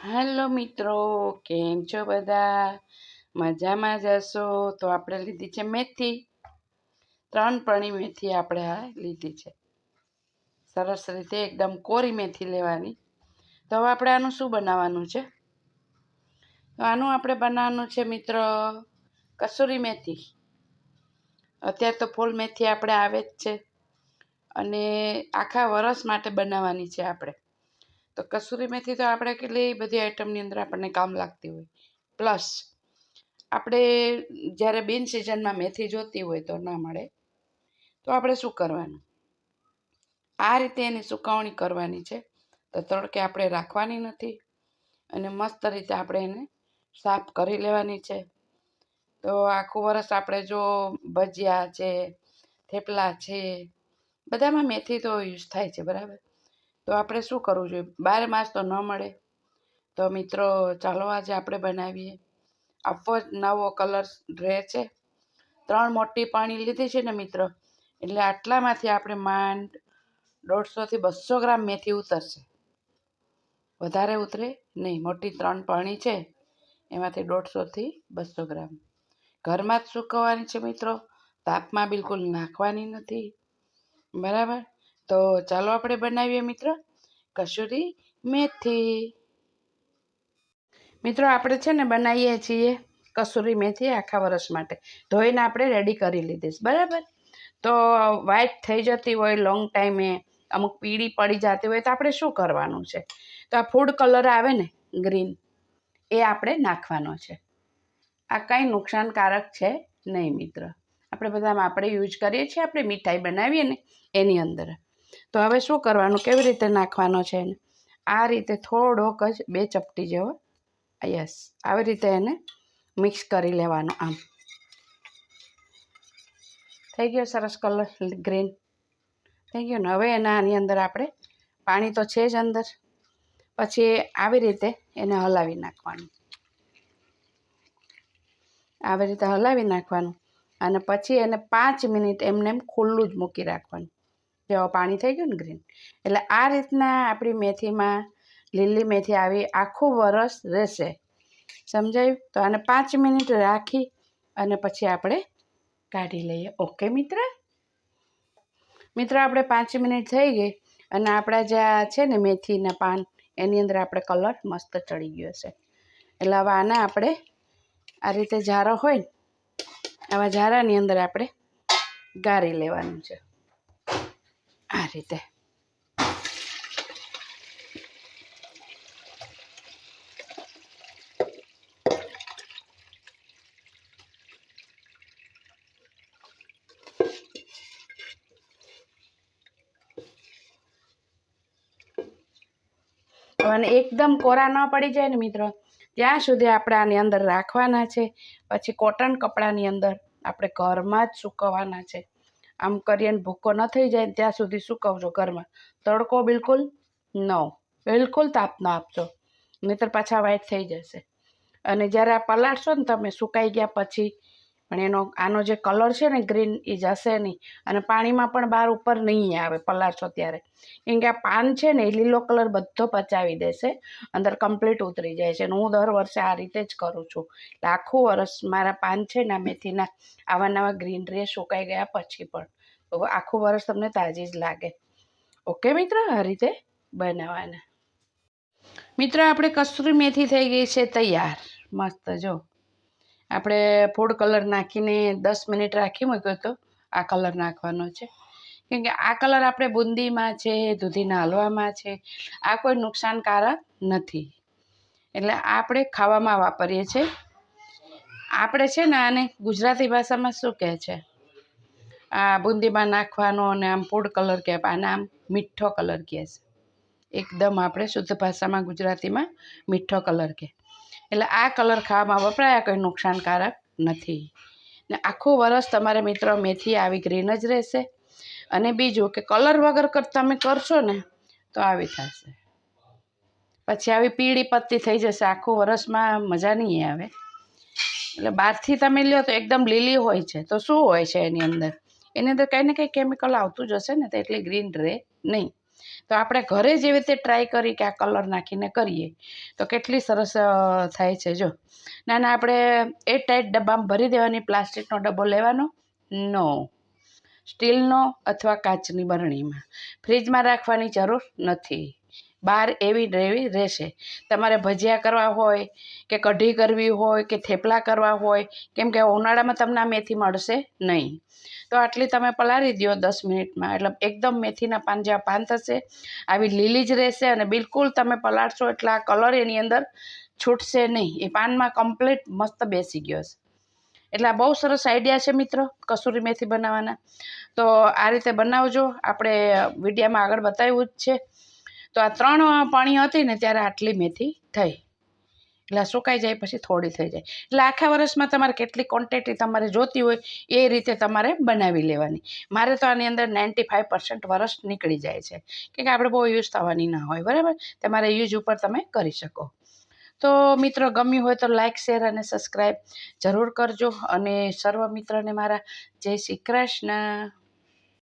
Hello મિત્રો, કેમ છો બધા? મજામાં જ હશો? તો આપણે લીધી છે મેથી, 3 પણી મેથી આપણે આ લીધી છે. સરસ રીતે એકદમ કોરી મેથી લેવાની. તો હવે આપણે આનું શું બનાવવાનું છે? તો આનું આપણે બનાવવાનું છે મિત્રો કસૂરી મેથી. અત્યારે તો ફૂલ મેથી આપણે આવે જ છે અને આખા વરસ માટે બનાવવાની છે આપણે. તો કસૂરી મેથી તો આપણે કેટલી બધી આઈટમની અંદર આપણને કામ લાગતી હોય. પ્લસ આપણે જ્યારે બિન સિઝનમાં મેથી જોતી હોય તો ના મળે, તો આપણે શું કરવાનું? આ રીતે એની સુકવણી કરવાની છે. તો તડકે આપણે રાખવાની નથી અને મસ્ત રીતે આપણે એને સાફ કરી લેવાની છે. તો આખું વરસ આપણે જો ભજીયા છે, થેપલા છે, બધામાં મેથી તો યુઝ થાય છે, બરાબર? તો આપણે શું કરવું જોઈએ? 12 માસ તો ન મળે. તો મિત્રો ચાલો આજે આપણે બનાવીએ. આવો જ નવો કલર રહે છે. 3 મોટી પાણી લીધી છે ને મિત્રો, એટલે આટલામાંથી આપણે માંડ 150 થી 200 ગ્રામ મેથી ઉતરશે. વધારે ઉતરે નહીં. મોટી 3 પાણી છે એમાંથી 150 થી 200 ગ્રામ ઘરમાં જ સૂકવવાની છે મિત્રો. તાપમાં બિલકુલ નાખવાની નથી, બરાબર? તો ચાલો આપણે બનાવીએ મિત્રો કસૂરી મેથી. મિત્રો આપણે છે ને બનાવીએ છીએ કસૂરી મેથી આખા વરસ માટે. ધોઈને આપણે રેડી કરી લીધીશ, બરાબર? તો વ્હાઈટ થઈ જતી હોય લોંગ ટાઈમે, અમુક પીળી પડી જતી હોય, તો આપણે શું કરવાનું છે? તો આ ફૂડ કલર આવે ને ગ્રીન, એ આપણે નાખવાનો છે. આ કંઈ નુકસાનકારક છે નહીં મિત્ર. આપણે બધામાં આપણે યુઝ કરીએ છીએ, આપણે મીઠાઈ બનાવીએ ને એની અંદર. તો હવે શું કરવાનું, કેવી રીતે નાખવાનો છે એને? આ રીતે થોડોક જ 2 ચપટી જેવો, યસ, આવી રીતે એને મિક્સ કરી લેવાનું. આમ થઈ ગયો સરસ કલર ગ્રીન થઈ ગયો ને. હવે આની અંદર આપણે પાણી તો છે જ અંદર, પછી આવી રીતે એને હલાવી નાખવાનું. આવી રીતે હલાવી નાખવાનું અને પછી એને 5 મિનિટ એમને એમ ખુલ્લું જ મૂકી રાખવાનું. જેવા પાણી થઈ ગયું ને ગ્રીન, એટલે આ રીતના આપણી મેથીમાં લીલી મેથી આવી આખું વરસ રહેશે. સમજાયું? તો આને 5 મિનિટ રાખી અને પછી આપણે કાઢી લઈએ. ઓકે મિત્ર? મિત્રો આપણે 5 મિનિટ થઈ ગઈ અને આપણા જે છે ને મેથીના પાન, એની અંદર આપણે કલર મસ્ત ચડી ગયો છે. એટલે હવે આને આપણે આ રીતે જારો હોય ને, આવા જારાની અંદર આપણે ગાળી લેવાનું છે આ રીતે. અને એકદમ કોરા ન પડી જાય ને મિત્રો, ત્યાં સુધી આપણે આની અંદર રાખવાના છે. પછી કોટન કપડાની અંદર આપણે ઘરમાં જ સૂકવવાના છે. આમ કરીને ભૂકો ન થઈ જાય ત્યાં સુધી સૂકવજો ઘરમાં. તડકો બિલકુલ ન, બિલકુલ તાપ ન આપજો, નહીંતર પાછા વ્હાઈટ થઈ જશે. અને જ્યારે આ પલાળશો ને તમે સુકાઈ ગયા પછી, પણ આનો જે કલર છે ને ગ્રીન, એ જશે નહીં અને પાણીમાં પણ બહાર ઉપર નહીં આવે પલાળશો ત્યારે. કેમ કે આ પાન છે ને એ લીલો કલર બધો પચાવી દેશે, અંદર કમ્પ્લીટ ઉતરી જાય છે. અને હું દર વર્ષે આ રીતે જ કરું છું. એટલે આખું વરસ મારા પાન છે ને મેથીના આવા નવા ગ્રીન રહે સુકાઈ ગયા પછી પણ. તો આખું વરસ તમને તાજી જ લાગે. ઓકે મિત્રો, આ રીતે બનાવવાના. મિત્રો આપણે કસૂરી મેથી થઈ ગઈ છે તૈયાર. મસ્ત જો આપણે ફૂડ કલર નાખીને 10 મિનિટ રાખી મૂક્યો તો આ કલર નાખવાનો છે. કેમ કે આ કલર આપણે બુંદીમાં છે, દૂધીના હલવામાં છે, આ કોઈ નુકસાનકારક નથી. એટલે આપણે ખાવામાં વાપરીએ છીએ. આપણે છે ને આને ગુજરાતી ભાષામાં શું કહે છે, આ બુંદીમાં નાખવાનો અને આમ ફૂડ કલર કહે, આને આમ મીઠો કલર કહે છે. એકદમ આપણે શુદ્ધ ભાષામાં ગુજરાતીમાં મીઠો કલર કહે. એટલે આ કલર ખાવામાં વપરાયા કોઈ નુકસાનકારક નથી. ને આખું વરસ તમારે મિત્રો મેથી આવી ગ્રીન જ રહેશે. અને બીજું કે કલર વગર તમે કરશો ને તો આવી થશે, પછી આવી પીળી પત્તી થઈ જશે. આખું વરસમાં મજા નહીં આવે. એટલે બહારથી તમે લ્યો તો એકદમ લીલી હોય છે, તો શું હોય છે એની અંદર કંઈ ને કંઈ કેમિકલ આવતું જ હશે ને, તો એટલી ગ્રીન રહે નહીં. તો આપણે ઘરે જેવી રીતે ટ્રાય કરી કે આ કલર નાખીને કરીએ તો કેટલી સરસ થાય છે. જો નાના આપણે એ ટાઈટ ડબ્બામાં ભરી દેવાની, પ્લાસ્ટિકનો ડબ્બો લેવાનો, નો સ્ટીલનો અથવા કાચની બરણીમાં. ફ્રીજમાં રાખવાની જરૂર નથી, બહાર એવી રેવી રહેશે. તમારે ભજીયા કરવા હોય કે કઢી કરવી હોય કે થેપલા કરવા હોય, કેમ કે ઉનાળામાં તમને આ મેથી મળશે નહીં, તો આટલી તમે પલાળી દો 10 મિનિટમાં, એટલે એકદમ મેથીના પાન જેવા પાન થશે, આવી લીલી જ રહેશે અને બિલકુલ તમે પલાળશો એટલે આ કલર એની અંદર છૂટશે નહીં, એ પાનમાં કમ્પ્લીટ મસ્ત બેસી ગયો છે. એટલે આ બહુ સરસ આઈડિયા છે મિત્રો કસૂરી મેથી બનાવવાના. તો આ રીતે બનાવજો, આપણે વિડીયામાં આગળ બતાવ્યું જ છે. તો આ 3 પાણી હતી ને ત્યારે આટલી મેથી થઈ, એટલે સુકાઈ જાય પછી થોડી થઈ જાય, એટલે આખા વર્ષમાં તમારે કેટલી ક્વોન્ટિટી તમારે જોતી હોય એ રીતે તમારે બનાવી લેવાની. મારે તો આની અંદર 95% વરસ નીકળી જાય છે, કે આપણે બહુ યુઝ થવાની ના હોય, બરાબર. તમારે યુઝ ઉપર તમે કરી શકો. તો મિત્રો ગમ્યું હોય તો લાઇક, શેર અને સબસ્ક્રાઈબ જરૂર કરજો, અને સર્વ મિત્રોને મારા જય શ્રી કૃષ્ણ.